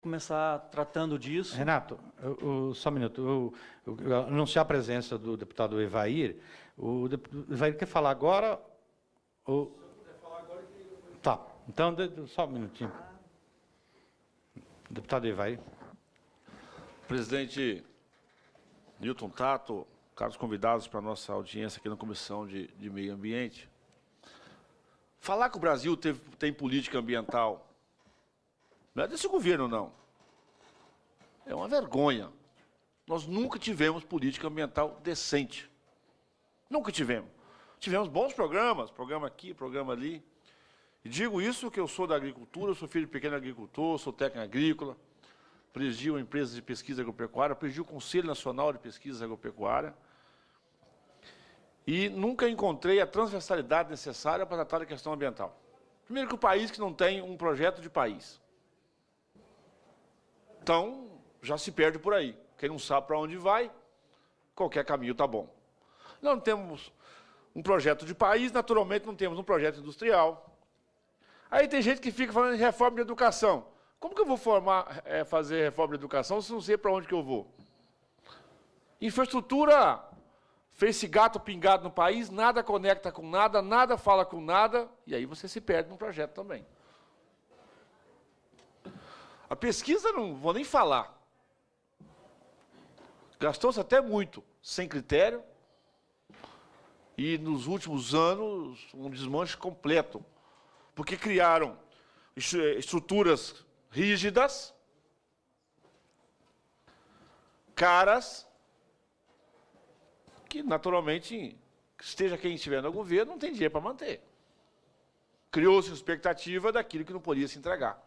começar tratando disso. Renato, só um minuto. Anunciar a presença do deputado Evair. O Evair quer falar agora? Se eu puder falar agora... Tá, então, só um minutinho. Deputado Evair. Presidente Newton Tato, caros convidados para a nossa audiência aqui na Comissão de Meio Ambiente, falar que o Brasil tem política ambiental não é desse governo, não. É uma vergonha. Nós nunca tivemos política ambiental decente. Nunca tivemos. Tivemos bons programas, programa aqui, programa ali. E digo isso que eu sou da agricultura, eu sou filho de pequeno agricultor, sou técnico agrícola, presidio empresas de pesquisa agropecuária, presidio o Conselho Nacional de Pesquisa Agropecuária e nunca encontrei a transversalidade necessária para tratar da questão ambiental. Primeiro que o país que não tem um projeto de país. Então, já se perde por aí. Quem não sabe para onde vai, qualquer caminho está bom. Não temos um projeto de país, naturalmente não temos um projeto industrial. Aí tem gente que fica falando de reforma de educação. Como que eu vou fazer reforma de educação se não sei para onde que eu vou? Infraestrutura, fez-se gato pingado no país, nada conecta com nada, nada fala com nada, e aí você se perde no projeto também. A pesquisa, não vou nem falar. Gastou-se até muito, sem critério, e nos últimos anos, um desmanche completo, porque criaram estruturas rígidas, caras, que naturalmente, esteja quem estiver no governo, não tem dinheiro para manter. Criou-se expectativa daquilo que não podia se entregar.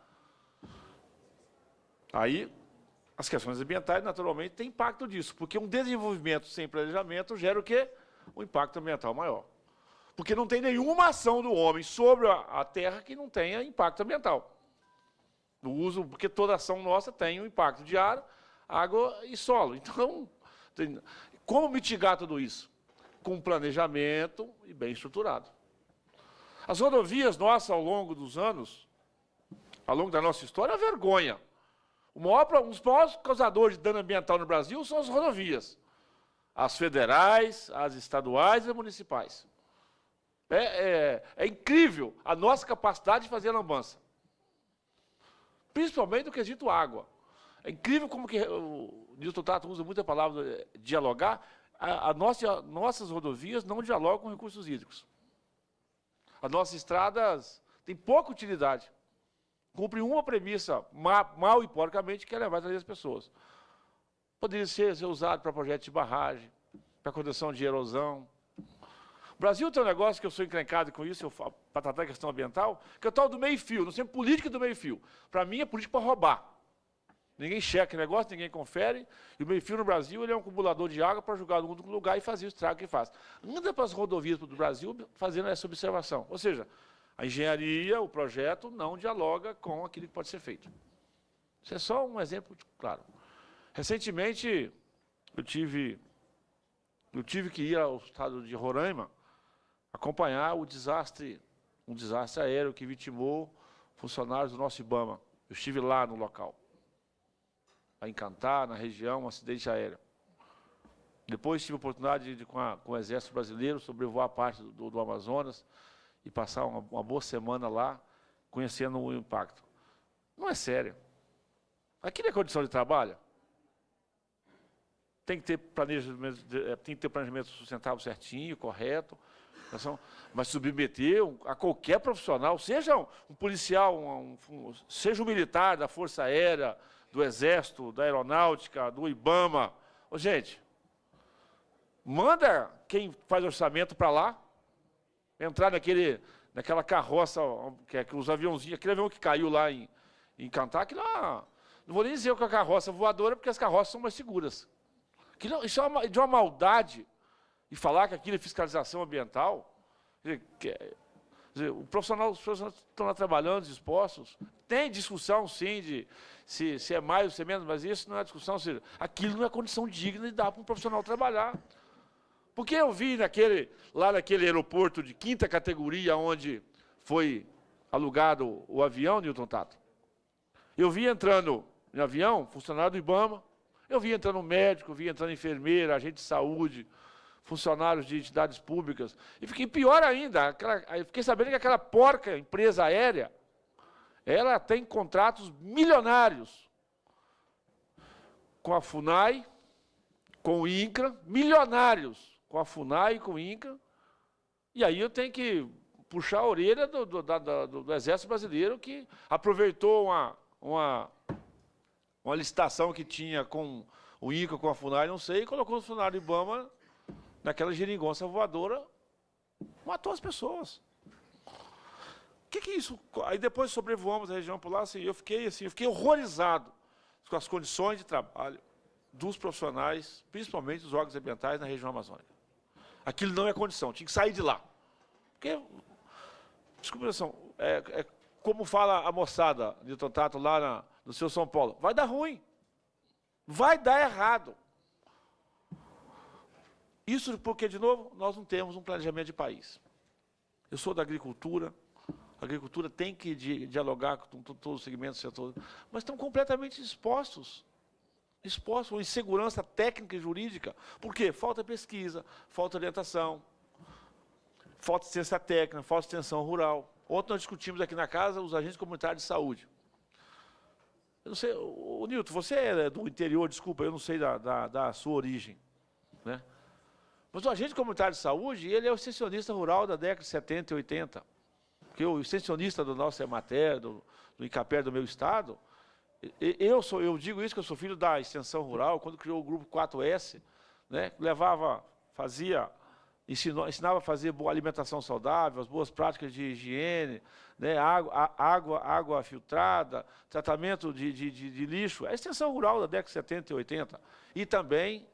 Aí, as questões ambientais, naturalmente, têm impacto disso, porque um desenvolvimento sem planejamento gera o quê? Um impacto ambiental maior. Porque não tem nenhuma ação do homem sobre a terra que não tenha impacto ambiental. No uso, porque toda ação nossa tem um impacto de ar, água e solo. Então, como mitigar tudo isso? Com planejamento e bem estruturado. As rodovias nossas, ao longo dos anos, ao longo da nossa história, é uma vergonha. Um dos maiores causadores de dano ambiental no Brasil são as rodovias. As federais, as estaduais e as municipais. É incrível a nossa capacidade de fazer a lambança. Principalmente no quesito água. É incrível como que o Newton Tato usa muito a palavra dialogar. Nossas rodovias não dialogam com recursos hídricos. As nossas estradas têm pouca utilidade. Cumprem uma premissa, mal e porcamente, que é levar as pessoas. Poderia ser usado para projetos de barragem, para contenção de erosão. O Brasil tem um negócio que eu sou encrencado com isso, para tratar a questão ambiental, que é o tal do meio-fio, não sei, política do meio-fio. Para mim, é política para roubar. Ninguém checa o negócio, ninguém confere, e o meio-fio no Brasil ele é um acumulador de água para jogar no outro lugar e fazer o estrago que faz. Anda para as rodovias do Brasil fazendo essa observação. Ou seja, a engenharia, o projeto, não dialoga com aquilo que pode ser feito. Isso é só um exemplo claro. Recentemente, eu tive que ir ao estado de Roraima acompanhar um desastre aéreo que vitimou funcionários do nosso IBAMA. Eu estive lá no local, a Encantar, na região, um acidente aéreo. Depois tive a oportunidade de, com o Exército Brasileiro, sobrevoar parte do Amazonas e passar uma boa semana lá, conhecendo o impacto. Não é sério. Aquilo é condição de trabalho. Tem que ter planejamento sustentável certinho, correto, mas submeter a qualquer profissional, seja um policial, seja um militar da Força Aérea, do Exército, da Aeronáutica, do IBAMA. Ô, gente, manda quem faz orçamento para lá, entrar naquela carroça, que os aviãozinhos, aquele avião que caiu lá em Cantar, que lá, não vou nem dizer que é a carroça voadora, porque as carroças são mais seguras. Isso é de uma maldade, e falar que aquilo é fiscalização ambiental. Os profissionais estão lá trabalhando, dispostos. Tem discussão, sim, de se é mais ou se é menos, mas isso não é discussão. Ou seja, aquilo não é condição digna de dar para um profissional trabalhar. Porque eu vi lá naquele aeroporto de 5ª categoria, onde foi alugado o avião, Newton Tato, eu vi entrando em avião, funcionário do IBAMA. Eu vi entrando médico, vi entrando enfermeira, agente de saúde, funcionários de entidades públicas. E fiquei pior ainda, fiquei sabendo que aquela porca empresa aérea, ela tem contratos milionários com a FUNAI, com o INCRA, milionários com a FUNAI e com o INCRA. E aí eu tenho que puxar a orelha do Exército Brasileiro, que aproveitou uma licitação que tinha com o INCRA, com a FUNAI, não sei, e colocou o funcionário do IBAMA naquela geringonça voadora, matou as pessoas. O que é isso? Aí depois sobrevoamos a região por lá, assim, eu fiquei horrorizado com as condições de trabalho dos profissionais, principalmente dos órgãos ambientais na região amazônica. Aquilo não é condição, tinha que sair de lá. Porque, desculpa, é como fala a moçada de Tato lá no seu São Paulo, vai dar ruim, vai dar errado. Isso porque, de novo, nós não temos um planejamento de país. Eu sou da agricultura, a agricultura tem que dialogar com todos os segmentos do setor, mas estão completamente expostos à insegurança técnica e jurídica. Por quê? Falta pesquisa, falta orientação, falta ciência técnica, falta extensão rural. Ontem nós discutimos aqui na casa os agentes comunitários de saúde. Eu não sei, o Nilton, você é do interior, desculpa, eu não sei da sua origem, né? Mas o agente comunitário de saúde, ele é o extensionista rural da década de 70 e 80. Porque o extensionista do nosso Emater, do INCAPER do meu estado, eu digo isso que eu sou filho da extensão rural, quando criou o grupo 4S, né, ensinava a fazer boa alimentação saudável, as boas práticas de higiene, né, água filtrada, tratamento de lixo, a extensão rural da década de 70 e 80. E também,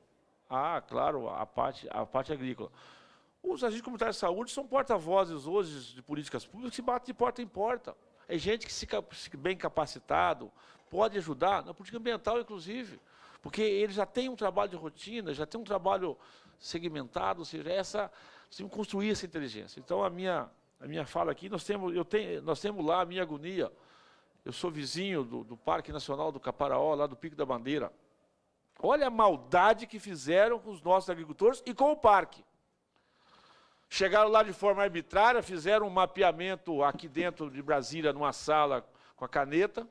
claro, a parte agrícola. Os agentes comunitários de saúde são porta-vozes hoje de políticas públicas que se batem de porta em porta. É gente que bem capacitado, pode ajudar na política ambiental, inclusive, porque ele já tem um trabalho de rotina, já tem um trabalho segmentado, ou seja, construir essa inteligência. Então, a minha fala aqui, nós temos lá a minha agonia. Eu sou vizinho do Parque Nacional do Caparaó, lá do Pico da Bandeira. Olha a maldade que fizeram com os nossos agricultores e com o parque. Chegaram lá de forma arbitrária, fizeram um mapeamento aqui dentro de Brasília, numa sala, com a caneta.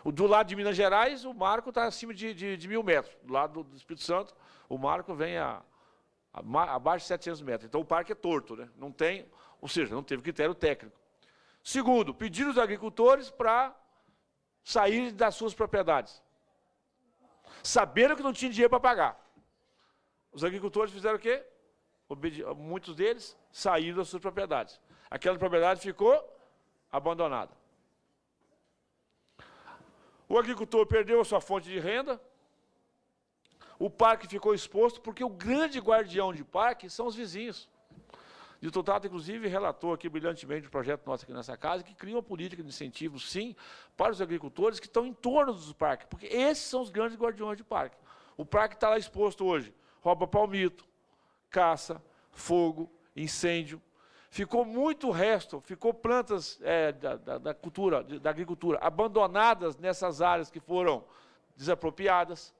Do lado de Minas Gerais, o marco está acima de 1.000 metros. Do lado do Espírito Santo, o marco vem abaixo de 700 metros. Então, o parque é torto, né? Não tem, ou seja, não teve critério técnico. Segundo, pediram os agricultores para saírem das suas propriedades. Sabendo que não tinha dinheiro para pagar. Os agricultores fizeram o quê? Muitos deles saíram das suas propriedades. Aquela propriedade ficou abandonada. O agricultor perdeu a sua fonte de renda, o parque ficou exposto, porque o grande guardião de parque são os vizinhos. E o Tato, inclusive, relatou aqui brilhantemente o projeto nosso aqui nessa casa, que cria uma política de incentivo, sim, para os agricultores que estão em torno dos parques, porque esses são os grandes guardiões de parque. O parque está lá exposto hoje, rouba palmito, caça, fogo, incêndio. Ficou muito resto, ficou plantas da agricultura abandonadas nessas áreas que foram desapropriadas.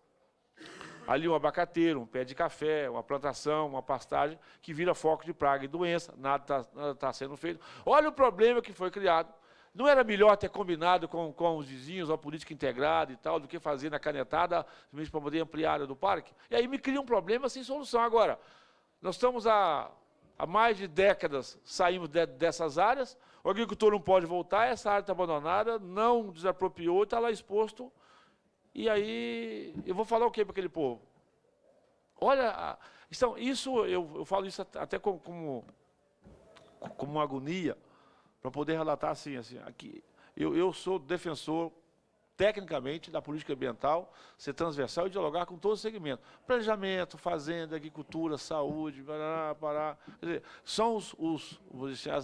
Ali um abacateiro, um pé de café, uma plantação, uma pastagem, que vira foco de praga e doença, nada está sendo feito. Olha o problema que foi criado. Não era melhor ter combinado com os vizinhos uma política integrada e tal, do que fazer na canetada, simplesmente para poder ampliar a área do parque? E aí me cria um problema sem solução. Agora, nós estamos há mais de décadas, saímos dessas áreas, o agricultor não pode voltar, essa área está abandonada, não desapropriou, está lá exposto. E aí, eu vou falar o quê para aquele povo? Olha, então, isso, eu falo isso até como uma agonia, para poder relatar assim aqui, eu sou defensor, tecnicamente, da política ambiental, ser transversal e dialogar com todos os segmentos. Planejamento, fazenda, agricultura, saúde, quer dizer, são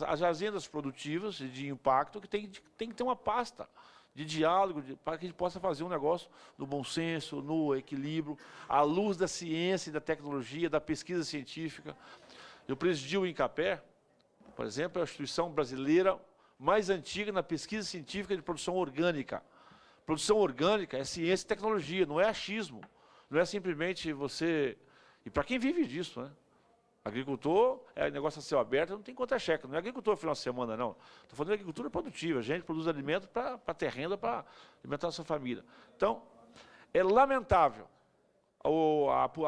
as agendas produtivas de impacto que tem que ter uma pasta de diálogo, para que a gente possa fazer um negócio no bom senso, no equilíbrio, à luz da ciência e da tecnologia, da pesquisa científica. Eu presidi o INCAPER, por exemplo, é a instituição brasileira mais antiga na pesquisa científica de produção orgânica. Produção orgânica é ciência e tecnologia, não é achismo. Não é simplesmente você... E para quem vive disso, né? Agricultor é negócio a céu aberto, não tem contra-cheque. Não é agricultor final de semana, não. Estou falando de agricultura produtiva. A gente produz alimento para ter renda, para alimentar a sua família. Então, é lamentável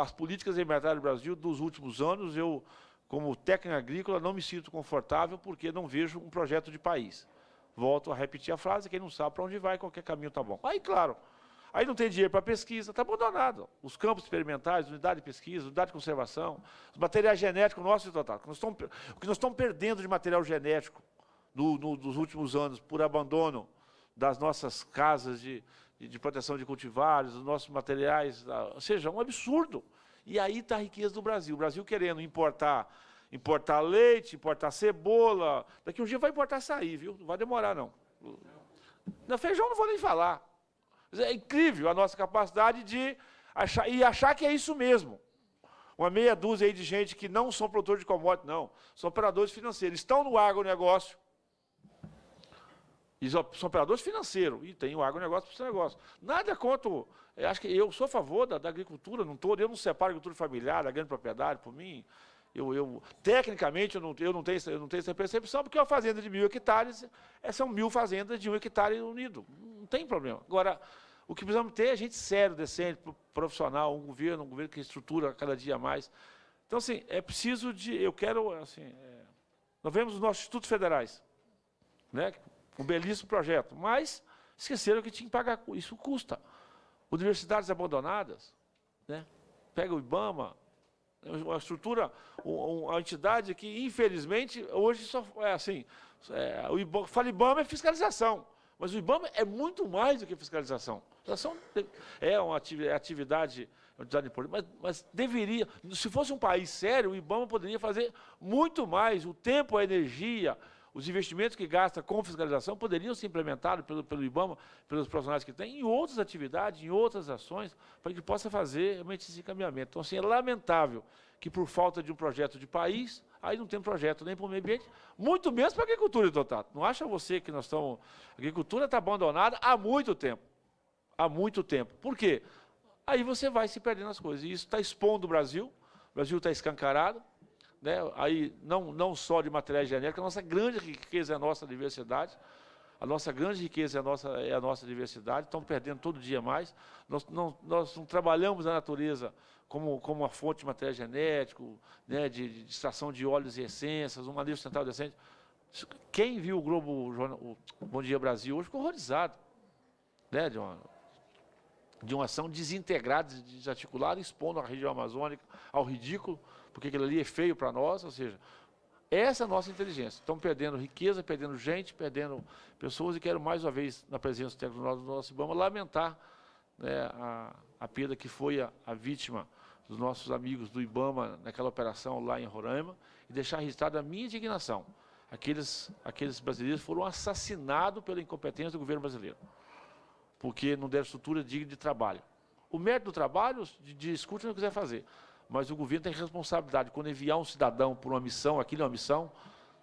as políticas ambientais do Brasil dos últimos anos. Eu, como técnico agrícola, não me sinto confortável porque não vejo um projeto de país. Volto a repetir a frase, quem não sabe para onde vai, qualquer caminho está bom. Aí, claro, aí não tem dinheiro para pesquisa, está abandonado. Os campos experimentais, unidade de pesquisa, unidade de conservação, os materiais genéticos nossos, o que nós estamos perdendo de material genético nos últimos anos por abandono das nossas casas de proteção de cultivares, dos nossos materiais, ou seja, um absurdo. E aí está a riqueza do Brasil. O Brasil querendo importar leite, importar cebola. Daqui um dia vai importar açaí, viu? Não vai demorar, não. No feijão não vou nem falar. É incrível a nossa capacidade de achar que é isso mesmo. Uma meia dúzia aí de gente que não são produtores de commodities, não. São operadores financeiros. Estão no agronegócio. E são operadores financeiros. E tem o agronegócio para o seu negócio. Nada contra... Acho que eu sou a favor da agricultura. Eu não separo a agricultura familiar, a grande propriedade, por mim. Tecnicamente, eu não tenho essa percepção, porque uma fazenda de 1.000 hectares são 1.000 fazendas de 1 hectare unido. Não tem problema. Agora, o que precisamos ter é gente sério, decente, profissional, um governo que estrutura cada dia mais. Então, assim, é preciso de... Eu quero, assim... nós vemos os nossos institutos federais, né? Um belíssimo projeto, mas esqueceram que tinha que pagar. Isso custa. Universidades abandonadas, né? Pega o IBAMA, uma estrutura, uma entidade que, infelizmente, hoje só é assim, o IBAMA, fala IBAMA é fiscalização, mas o IBAMA é muito mais do que fiscalização. Fiscalização é uma atividade importante, mas deveria, se fosse um país sério, o IBAMA poderia fazer muito mais. O tempo, a energia, os investimentos que gasta com fiscalização poderiam ser implementados pelo IBAMA, pelos profissionais que tem, em outras atividades, em outras ações, para que possa fazer realmente esse encaminhamento. Então, assim, é lamentável que, por falta de um projeto de país, aí não tem projeto nem para o meio ambiente, muito menos para a agricultura, Totato. Não acha você que nós estamos... A agricultura está abandonada há muito tempo. Há muito tempo. Por quê? Aí você vai se perdendo as coisas. E isso está expondo o Brasil está escancarado. Né? Aí, não só de materiais genéricos, a nossa grande riqueza é a nossa diversidade. A nossa grande riqueza é a nossa diversidade. Estamos perdendo todo dia mais. Nós não trabalhamos a natureza como uma fonte de material genético, né? de extração de óleos e essências, um manejo central decente. Quem viu o Globo Bom Dia Brasil hoje ficou horrorizado, né? de uma ação desintegrada, desarticulada, expondo a região amazônica ao ridículo, porque aquilo ali é feio para nós, ou seja, essa é a nossa inteligência. Estamos perdendo riqueza, perdendo gente, perdendo pessoas, e quero mais uma vez, na presença do técnico do nosso IBAMA, lamentar, né, a perda que foi a vítima dos nossos amigos do IBAMA naquela operação lá em Roraima, e deixar registrada a minha indignação. Aqueles brasileiros foram assassinados pela incompetência do governo brasileiro, porque não deram estrutura digna de trabalho. O mérito do trabalho, discute não quiser fazer, mas o governo tem responsabilidade, quando enviar um cidadão por uma missão, aquilo é uma missão,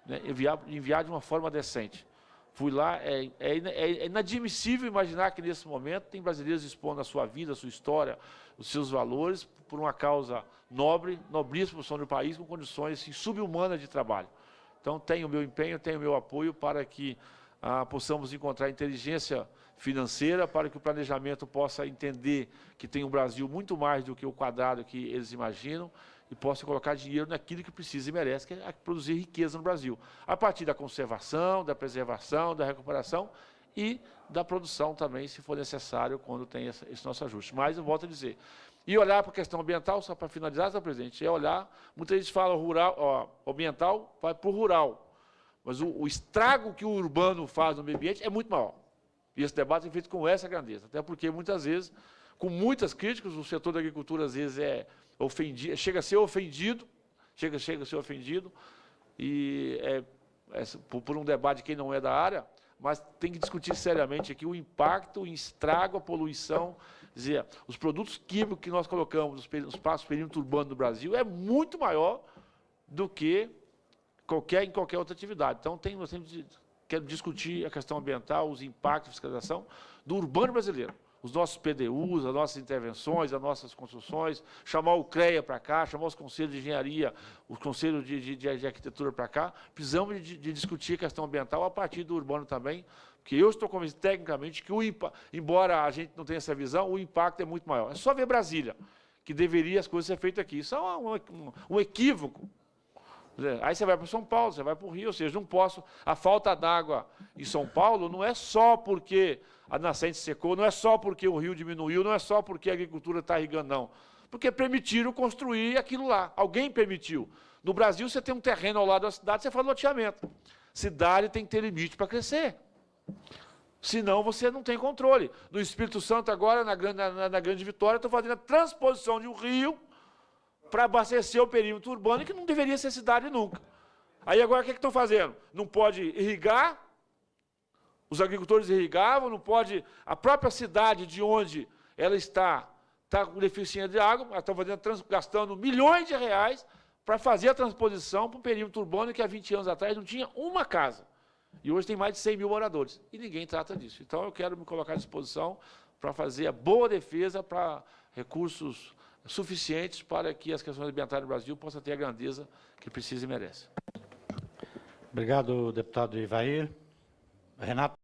né, enviar de uma forma decente. Fui lá, é inadmissível imaginar que nesse momento tem brasileiros expondo a sua vida, a sua história, os seus valores, por uma causa nobre, nobríssima para o país, com condições assim, subhumanas de trabalho. Então, tenho o meu empenho, tenho o meu apoio para que possamos encontrar inteligência financeira, para que o planejamento possa entender que tem um Brasil muito mais do que o quadrado que eles imaginam, e possa colocar dinheiro naquilo que precisa e merece, que é produzir riqueza no Brasil, a partir da conservação, da preservação, da recuperação e da produção também, se for necessário, quando tem esse nosso ajuste. Mas eu volto a dizer, e olhar para a questão ambiental, só para finalizar, senhor presidente, é olhar, muita gente fala ambiental, vai para o rural, mas o estrago que o urbano faz no meio ambiente é muito maior. E esse debate é feito com essa grandeza, até porque muitas vezes, com muitas críticas, o setor da agricultura às vezes chega a ser ofendido, e por um debate de quem não é da área, mas tem que discutir seriamente aqui o impacto, o estrago, a poluição. Quer dizer, os produtos químicos que nós colocamos no espaço perímetro urbano do Brasil é muito maior do que em qualquer outra atividade. Então, nós temos quero discutir a questão ambiental, os impactos de fiscalização do urbano brasileiro. Os nossos PDUs, as nossas intervenções, as nossas construções, chamar o CREA para cá, chamar os conselhos de engenharia, os conselhos de arquitetura para cá. Precisamos de discutir a questão ambiental a partir do urbano também, porque eu estou convencido tecnicamente que, embora a gente não tenha essa visão, o impacto é muito maior. É só ver Brasília, que deveria as coisas ser feitas aqui. Isso é um equívoco. Aí você vai para São Paulo, você vai para o Rio, ou seja, não posso... A falta d'água em São Paulo não é só porque a nascente secou, não é só porque o rio diminuiu, não é só porque a agricultura está irrigando, não. Porque permitiram construir aquilo lá. Alguém permitiu. No Brasil, você tem um terreno ao lado da cidade, você faz loteamento. Cidade tem que ter limite para crescer. Senão, você não tem controle. No Espírito Santo, agora, na Grande Vitória, estou fazendo a transposição de um rio para abastecer o perímetro urbano, que não deveria ser cidade nunca. Aí, agora, o que estão fazendo? Não pode irrigar, os agricultores irrigavam, não pode... A própria cidade de onde ela está com deficiência de água, ela está gastando milhões de reais para fazer a transposição para um perímetro urbano que há 20 anos atrás não tinha uma casa. E hoje tem mais de 100 mil moradores. E ninguém trata disso. Então, eu quero me colocar à disposição para fazer a boa defesa para recursos suficientes para que as questões ambientais do Brasil possam ter a grandeza que precisa e merece. Obrigado, deputado Ivair. Renato.